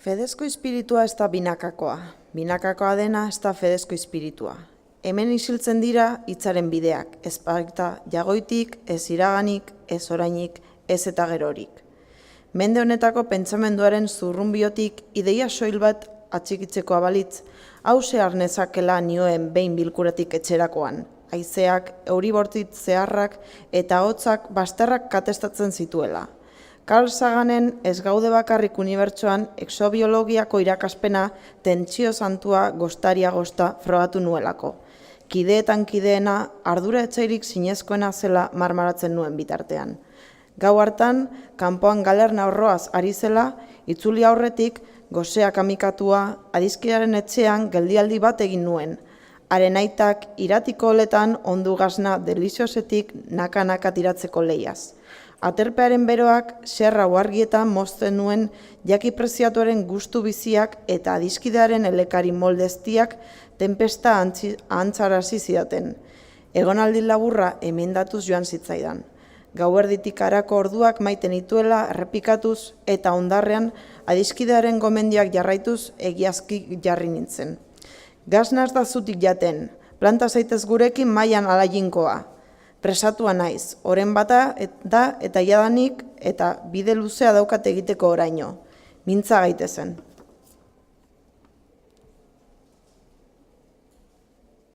Fedezko espiritua ez da binakakoa. Binakakoa dena ez da fedezko espiritua. Hemen isiltzen dira hitzaren bideak, ez baita jagoitik, ez iraganik, ez orainik, ez eta gerorik. Mende honetako pentsamenduaren zurrunbiotik ideia soil bat atxikitzeko abalitz, hause arnezakela nioen behin bilkuratik etxerakoan. Haizeak, euribortit zeharrak eta hotzak basterrak katestatzen zituela. Carl Saganen ez gaude bakarrik unibertsoan exobiologiako irakaspena tentsio santua gostaria gosta frogatu nuelako. Kideetan kideena ardura etxairik zinezkoena zela marmaratzen nuen bitartean. Gau hartan, kanpoan galerna horroaz ari zela, itzuli aurretik, goseak amikatua, adiskidearen etxean geldialdi bat egin nuen. Haren aitak iratiko oletan ondu gazna deliziosetik naka-naka tiratzeko lehiaz. Aterpearen beroak serra uargietan mozten nuen jaki preziatuaren gustu biziak eta adiskidearen elekari moldeztiak tempesta antzarazi zidaten. Egonaldi laburra emendatuz joan zitzaidan. Gauerditik harako orduak maiten ituela errepikatuz eta ondarrean adiskidearen gomendiak jarraituz egiazki jarri nintzen. Gaznaz da zutik jaten, planta zaitez gurekin mailan alaiinkoa. Presatua naiz, oren bata da eta jadanik eta bide luzea daukat egiteko oraino. Mintza gaitezen.